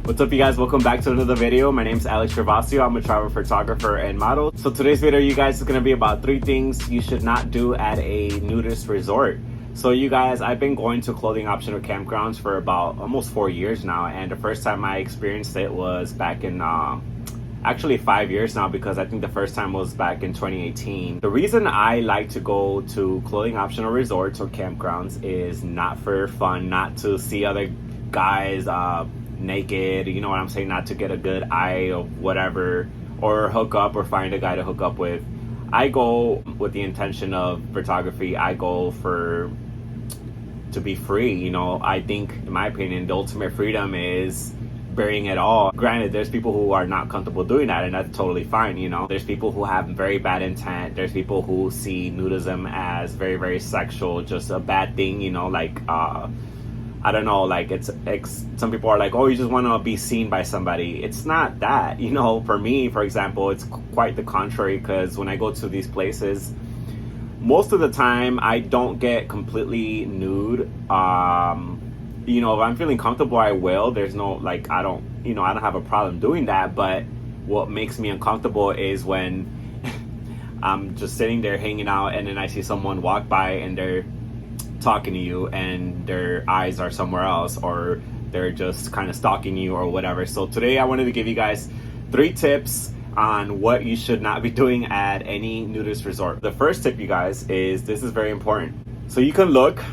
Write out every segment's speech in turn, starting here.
What's up, you guys? Welcome back to another video. My name is Alex Gervasio. I'm a travel photographer and model. So today's video, you guys, is going to be about 3 things you should not do at a nudist resort. So you guys, I've been going to clothing optional campgrounds for about almost 4 years now, and the first time I experienced it was back in actually 5 years now, because I think the first time was back in 2018. The reason I like to go to clothing optional resorts or campgrounds is not for fun, not to see other guys naked, you know what I'm saying, not to get a good eye of whatever, or hook up or find a guy to hook up with. I go with the intention of photography. I go to be free. You know, I think, in my opinion, the ultimate freedom is burying it all. Granted, there's people who are not comfortable doing that, and that's totally fine. You know, there's people who have very bad intent. There's people who see nudism as very, very sexual, just a bad thing, you know, like I don't know, like it's some people are like, oh, you just want to be seen by somebody. It's not that, you know. For me, for example, it's quite the contrary, because when I go to these places, most of the time I don't get completely nude. You know, if I'm feeling comfortable, I will. There's no, like, I don't have a problem doing that. But what makes me uncomfortable is when I'm just sitting there hanging out, and then I see someone walk by and they're talking to you and their eyes are somewhere else, or they're just kind of stalking you or whatever. So today I wanted to give you guys 3 tips on what you should not be doing at any nudist resort. The first tip, you guys, is this is very important. So you can look,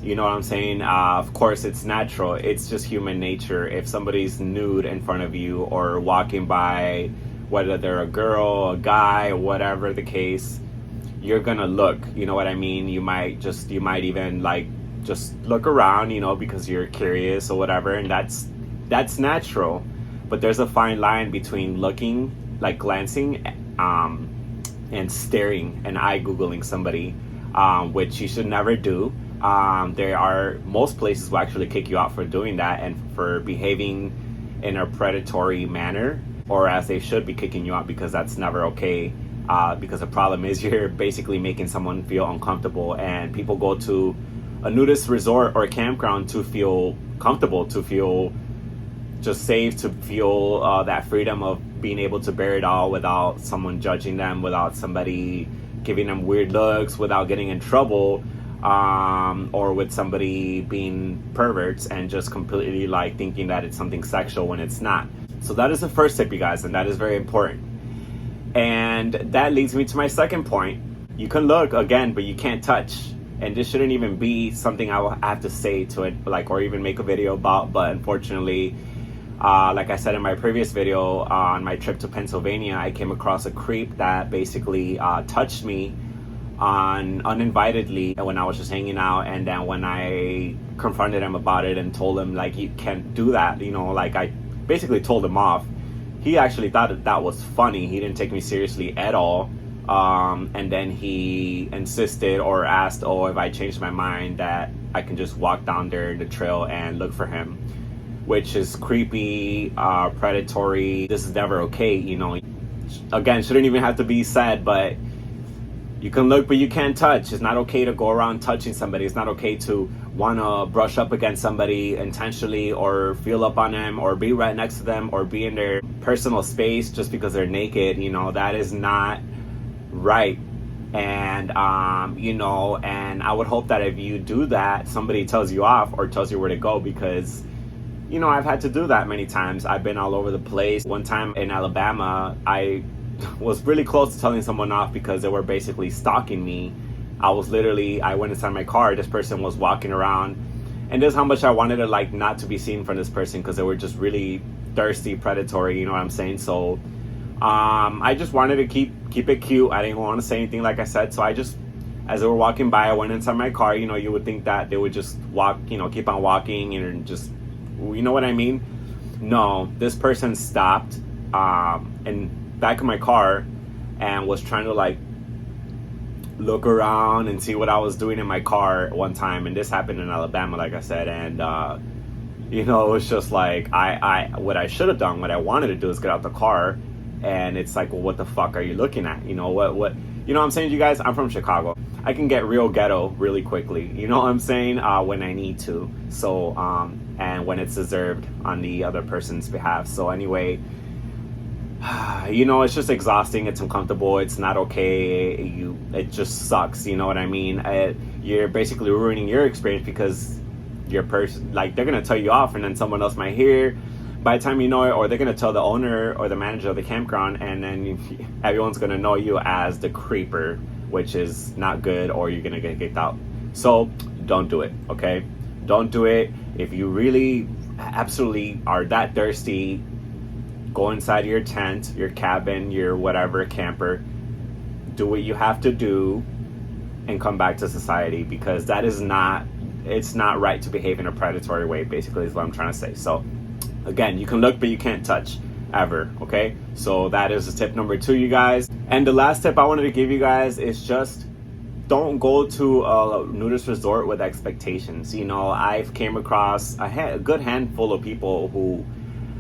you know what I'm saying? Of course, it's natural. It's just human nature. If somebody's nude in front of you or walking by, whether they're a girl, a guy, or whatever the case, you're gonna look, you know what I mean? You might even like just look around, you know, because you're curious or whatever, and that's natural. But there's a fine line between looking, like glancing, and staring and eye googling somebody, which you should never do. There are most places will actually kick you out for doing that and for behaving in a predatory manner, or as they should be kicking you out, because that's never okay. Because the problem is you're basically making someone feel uncomfortable, and people go to a nudist resort or a campground to feel comfortable, to feel just safe, to feel that freedom of being able to bear it all without someone judging them, without somebody giving them weird looks, without getting in trouble, or with somebody being perverts and just completely like thinking that it's something sexual when it's not. So that is the first tip, you guys, and that is very important. And that leads me to my second point. You can look again, but you can't touch. And this shouldn't even be something I will have to say to it, like, or even make a video about. But unfortunately, like I said in my previous video, on my trip to Pennsylvania, I came across a creep that basically touched me uninvitedly when I was just hanging out. And then when I confronted him about it and told him, like, you can't do that, you know, like, I basically told him off. He actually thought that was funny. He didn't take me seriously at all. And then he insisted or asked, if I changed my mind, that I can just walk down there in the trail and look for him, which is creepy, predatory. This is never okay, you know. Again, shouldn't even have to be said, but you can look, but you can't touch. It's not okay to go around touching somebody. It's not okay to want to brush up against somebody intentionally, or feel up on them, or be right next to them, or be in their personal space just because they're naked. You know, that is not right. And you know, and I would hope that if you do that, somebody tells you off or tells you where to go, because, you know, I've had to do that many times. I've been all over the place. One time in Alabama, I was really close to telling someone off because they were basically stalking me. I went inside my car. This person was walking around, and this is how much I wanted to, like, not to be seen from this person, because they were just really thirsty, predatory, you know what I'm saying? So I just wanted to keep it cute. I didn't want to say anything, like I said. So I just, as they were walking by, I went inside my car. You know, you would think that they would just walk, you know, keep on walking and just, you know what I mean? No, this person stopped in back of my car and was trying to, like, look around and see what I was doing in my car one time. And this happened in Alabama, like I said. And you know, it was just like, what I should have done, what I wanted to do, is get out the car. And it's like, well, what the fuck are you looking at? You know, what you know what I'm saying, you guys? I'm from Chicago. I can get real ghetto really quickly, you know what I'm saying, when I need to. So and when it's deserved on the other person's behalf. So anyway, it's just exhausting. It's uncomfortable. It's not okay. It just sucks. You know what I mean? You're basically ruining your experience because your person, like, they're gonna tell you off, and then someone else might hear. By the time you know it, or they're gonna tell the owner or the manager of the campground, and then everyone's gonna know you as the creeper, which is not good, or you're gonna get kicked out. So don't do it. Okay, don't do it. If you really absolutely are that thirsty, go inside your tent, your cabin, your whatever camper, do what you have to do, and come back to society, because it's not right to behave in a predatory way, basically, is what I'm trying to say. So again, you can look, but you can't touch, ever. Okay, so that is tip number 2, you guys. And the last tip I wanted to give you guys is just don't go to a nudist resort with expectations. I've came across a good handful of people who,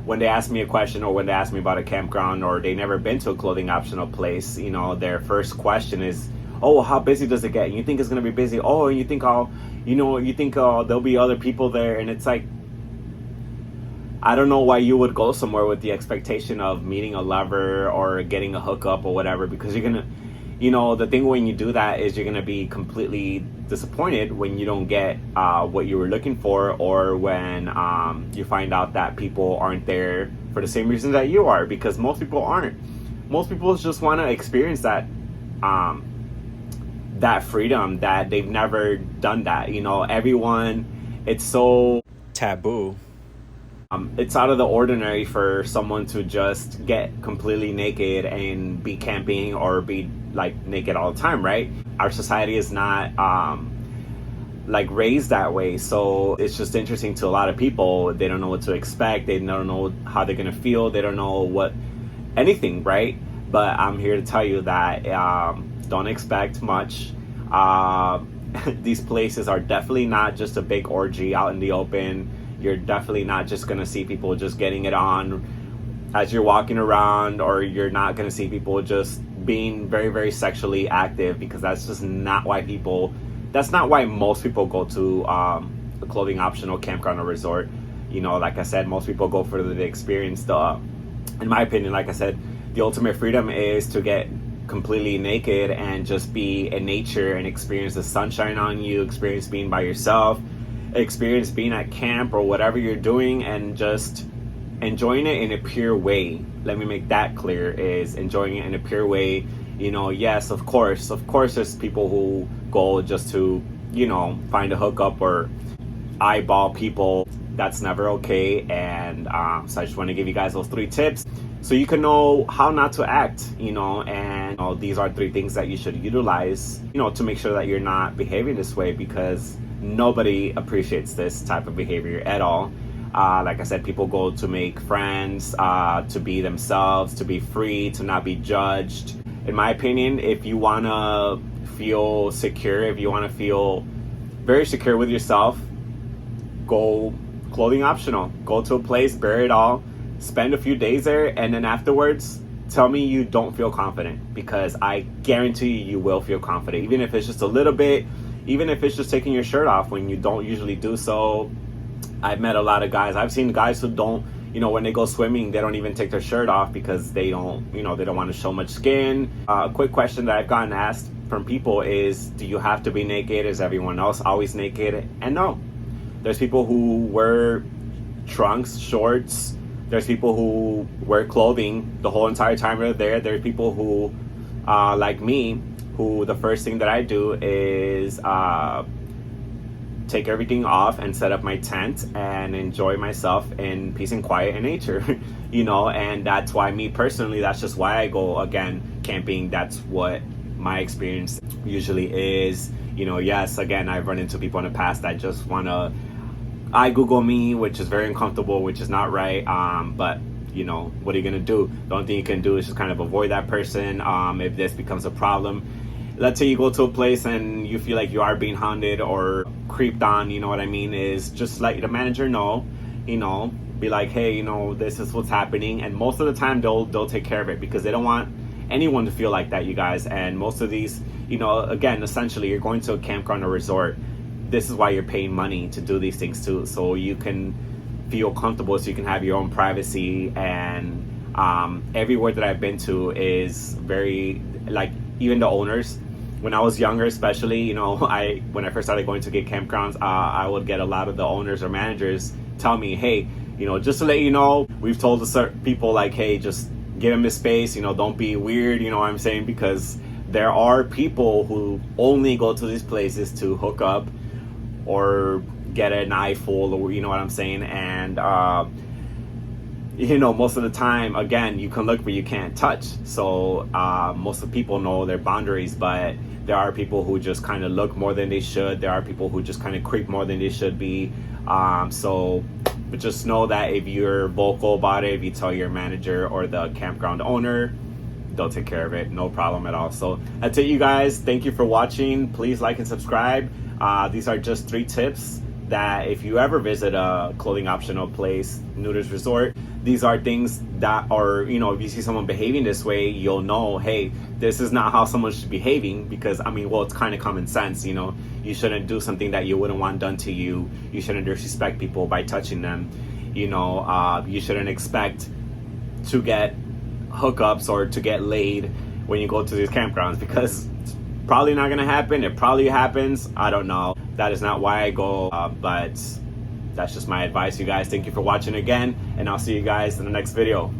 when they ask me a question, or when they ask me about a campground, or they never been to a clothing optional place, their first question is, oh, how busy does it get? You think it's going to be busy? Oh, you think there'll be other people there? And it's like, I don't know why you would go somewhere with the expectation of meeting a lover or getting a hookup or whatever, because you're going to, the thing when you do that is you're going to be completely disappointed when you don't get what you were looking for, or when you find out that people aren't there for the same reason that you are, because most people aren't. Most people just want to experience that freedom, that they've never done that. Everyone, it's so taboo. It's out of the ordinary for someone to just get completely naked and be camping, or be like naked all the time, right? Our society is not like raised that way, so it's just interesting to a lot of people. They don't know what to expect. They don't know how they're gonna feel. They don't know anything, right? But I'm here to tell you that don't expect much. These places are definitely not just a big orgy out in the open. You're definitely not just going to see people just getting it on as you're walking around, or you're not going to see people just being very, very sexually active, because that's just not why most people go to a clothing optional campground or resort. Like I said, most people go for the experience. In my opinion, like I said, the ultimate freedom is to get completely naked and just be in nature and experience the sunshine on you, experience being by yourself, experience being at camp or whatever you're doing, and just enjoying it in a pure way. Let me make that clear, is enjoying it in a pure way. Yes, of course there's people who go just to find a hookup or eyeball people. That's never okay. And so I just want to give you guys those 3 tips so you can know how not to act, and these are 3 things that you should utilize, to make sure that you're not behaving this way, because nobody appreciates this type of behavior at all. Like I said, people go to make friends, to be themselves, to be free, to not be judged. In my opinion, if you want to feel secure, if you want to feel very secure with yourself, go clothing optional. Go to a place, bear it all, spend a few days there, and then afterwards, tell me you don't feel confident, because I guarantee you will feel confident, even if it's just a little bit. Even if it's just taking your shirt off when you don't usually do so. I've met a lot of guys. I've seen guys who don't, when they go swimming, they don't even take their shirt off, because they don't want to show much skin. A quick question that I've gotten asked from people is, do you have to be naked? Is everyone else always naked? And no. There's people who wear trunks, shorts. There's people who wear clothing the whole entire time they're there. There's people who, like me, who the first thing that I do is take everything off and set up my tent and enjoy myself in peace and quiet and nature, and that's why me personally, that's just why I go, again, camping. That's what my experience usually is. Yes, again, I've run into people in the past that just want to Google me, which is very uncomfortable, which is not right, but what are you gonna do? The only thing you can do is just kind of avoid that person. If this becomes a problem, let's say you go to a place and you feel like you are being haunted or creeped on, what I mean, is just let the manager know, be like, hey, this is what's happening. And most of the time they'll take care of it, because they don't want anyone to feel like that, you guys. And most of these, again, essentially, you're going to a campground or resort. This is why you're paying money to do these things too, so you can feel comfortable, so you can have your own privacy. And everywhere that I've been to is very, like, even the owners, when I was younger especially, you know, when I first started going to gay campgrounds, I would get a lot of the owners or managers tell me, hey, you know, just to let you know, we've told the certain people, like, hey, just give them his space, you know, don't be weird, you know what I'm saying? Because there are people who only go to these places to hook up or get an eyeful, or, you know what I'm saying? And you know, most of the time, again, you can look but you can't touch. So most of the people know their boundaries, but there are people who just kind of look more than they should. There are people who just kind of creep more than they should be. But just know that if you're vocal about it, if you tell your manager or the campground owner, they'll take care of it, no problem at all. So that's it, you guys. Thank you for watching. Please like and subscribe. These are just 3 tips that if you ever visit a clothing optional place, Nudist Resort, these are things that are, you know, if you see someone behaving this way, you'll know, hey, this is not how someone should be behaving. Because, I mean, well, it's kind of common sense, you know. You shouldn't do something that you wouldn't want done to you. You shouldn't disrespect people by touching them. You know, you shouldn't expect to get hookups or to get laid when you go to these campgrounds, because it's probably not gonna happen. It probably happens, I don't know. That is not why I go, but that's just my advice, you guys. Thank you for watching again, and I'll see you guys in the next video.